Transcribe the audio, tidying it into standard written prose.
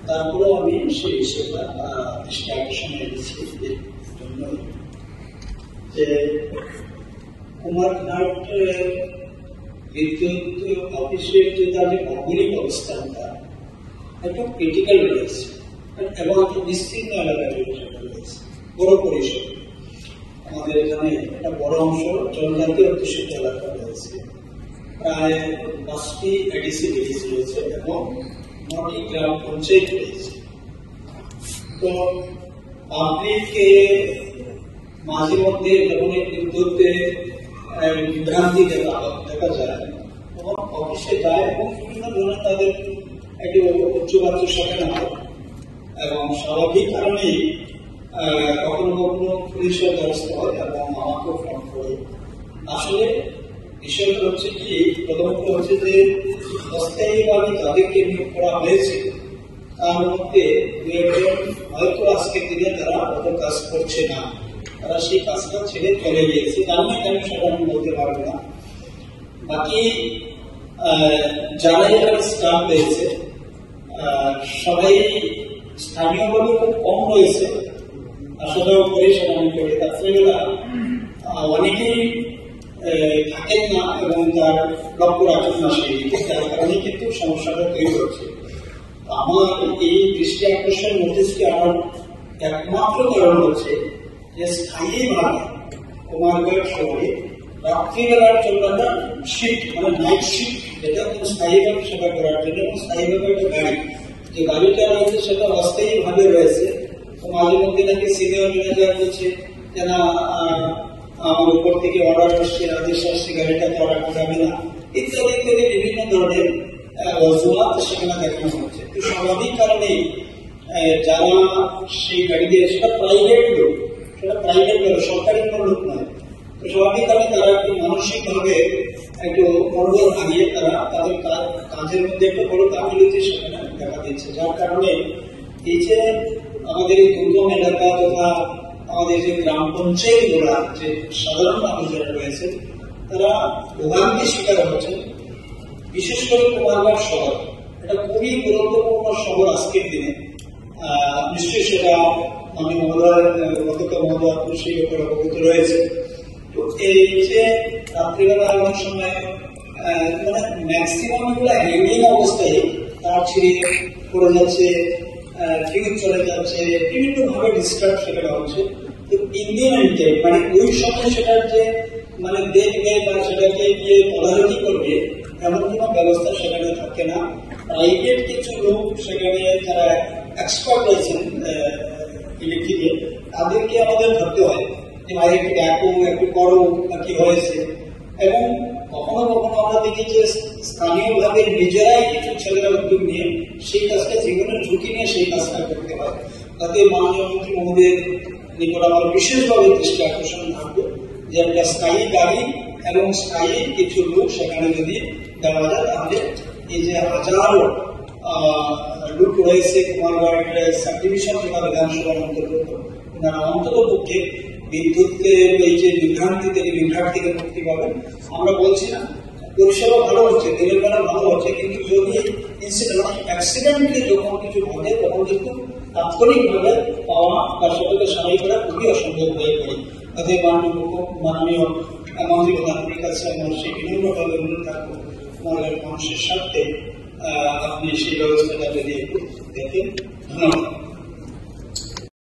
তারপরেও আমি সেই বিষয়টা দৃষ্টি আকর্ষণ এনেছি জন্য যে কুমারঘাট বিদ্যুৎ অফিসের যে তার যে ভৌগোলিক অবস্থানটা একটু ক্রিটিক্যাল রয়েছে এবং একটা বিস্তীর্ণ এলাকায় রয়েছে, বড় পরিসর। আমাদের এখানে একটা বড় অংশ জনজাতীয় অধ্যুষিত এলাকা রয়েছে, প্রায় 5টি এডিসি ভিলেজ রয়েছে এবং 9টি গ্রাম পঞ্চায়েত রয়েছে। তো পাবলিককে মাঝে মধ্যে যখন বিদ্যুতে বিভ্রান্তি দেখা যায় তখন অফিসে যায় এবং বিভিন্ন ধরনের তাদের একটি উচ্চবাচ্য সেখানে হয় এবং স্বাভাবিক কারণেই কখনো কখনো পুলিশের ব্যবস্থা হয় এবং আমাকেও ফোন করে। আসলে বিষয়টা হচ্ছে কি, প্রথমত হচ্ছে যে অস্থায়ীভাবে যাদেরকে নিয়োগ করা হয়েছে তার মধ্যে দু একজন হয়তো আজকের দিনে তারা অত কাজ করছে না, তারা সেই কাজটা ছেড়ে চলে গিয়েছে, তার মানে আমি সেটা আমি বলতে পারবো না। বাকি যারা এখানে স্টাফ রয়েছে সবাই স্থানীয়ভাবে খুব কম রয়েছে, আসলেও করে সেটা আমি করি। তাছাড়া অনেকেই থাকেন না এবং তার লক্ষ্য রাখেন না, সেই যার কারণে কিন্তু সমস্যাটা তৈরি হচ্ছে। আমার এই দৃষ্টি আকর্ষণ নোটিশকে আমার একমাত্র কারণ হচ্ছে যে স্থায়ীভাবে কুমারঘাট শহরে রাত্রিবেলার জন্য একটা শিফট মানে নাইট শিফট, যেটা স্থায়ীভাবে সেবা করার জন্য এবং স্থায়ীভাবে একটা গাড়ি, যে গাড়িটা রয়েছে সেটা অস্থায়ীভাবে রয়েছে। তো মাঝে মধ্যে নাকি সিনিয়র ম্যানেজার বলছে যে না আমার উপর থেকে অর্ডার আসছে, আদেশ আসছে, গাড়িটা তো রাখা যাবে না, ইত্যাদি ইত্যাদি বিভিন্ন ধরনের অজুহাত সেখানে দেখানো হচ্ছে। তো স্বাভাবিক কারণেই যারা সেই গাড়ি দিয়ে, সেটা প্রাইভেট লোক, সরকারি কোনো লোক নয়, তো স্বাভাবিক কারণে তারা একটু মানসিক ভাবে একটু মনোবল হারিয়ে তারা তাদের কাজের মধ্যে একটা বড় গাফিলতি সেখানে দেখা দিচ্ছে। যার কারণে এই যে আমাদের এই দুর্গম এলাকা তথা আমাদের যে গ্রাম পঞ্চায়েত গুলা, যে সাধারণ মানুষ যারা রয়েছে তারা ভোগান্তির শিকার হচ্ছেন। বিশেষ করে কুমারঘাট শহর এটা খুবই গুরুত্বপূর্ণ শহর আজকের দিনে, নিশ্চয়ই সেটা আমি গতকাল মহোদয় সেই ব্যাপারে অবগত রয়েছে। তো এই যে রাত্রিবেলা অনেক সময় মানে ম্যাক্সিমাম গুলো হ্যাঙ্গিং অবস্থায় তার ছিঁড়ে পড়ে যাচ্ছে, ফিউজ চলে যাচ্ছে, বিভিন্ন ভাবে ডিস্টার্ব সেটা হচ্ছে। তো ইন্ডিয়ানকে মানে ওই সময় সেটার যে মানে দেখবে বা সেটাকে গিয়ে তদারকি করবে এমন কোনো ব্যবস্থা সেখানে থাকে না। প্রাইভেট কিছু লোক সেখানে যারা এক্সপার্ট রয়েছেন ইলেকট্রিকে, তাদেরকে আমাদের ধরতে হয় যে ভাই একটু দেখো, একটু করো বা কি হয়েছে। এবং কখনো কখনো আমরা দেখি যে স্থানীয়ভাবে নিজেরাই কিছু ছেলেরা উদ্যোগ নিয়ে সেই কাজটা, জীবনের ঝুঁকি নিয়ে সেই কাজটা করতে হয়। তাতে মাননীয় মন্ত্রী মহোদয়ের নিকট আমার বিশেষভাবে দৃষ্টি আকর্ষণ থাকবে যে একটা স্থায়ী গাড়ি এবং স্থায়ী কিছু লোক সেখানে যদি দেওয়া যায়, তাহলে এই যে হাজারো লোক রয়েছে কুমারঘাট সাবডিভিশন কিংবা বিধানসভার অন্তর্গত, ওনারা অন্তত পক্ষে বিদ্যুতের এই যে বিভ্রাট থেকে মুক্তি পাবেন। আমরা বলছি না পরিষেবা ভালো হচ্ছে, দিনের বেলা ভালো হচ্ছে, কিন্তু যদি অ্যাক্সিডেন্টলি যখন কিছু ঘটে তখন কিন্তু তাৎক্ষণিকভাবে পাওয়া বা সেটাকে সারাই করা খুবই অসম্ভব হয়ে পড়ে। অতএব মাননীয় মন্ত্রী প্রধানমন্ত্রীর কাছে আমার সেই বিনম্রভাবে অনুরোধ থাকবো, আমাদের মানুষের স্বার্থে আপনি সেই ব্যবস্থাটা যদি একটু দেখেন। ধন্যবাদ।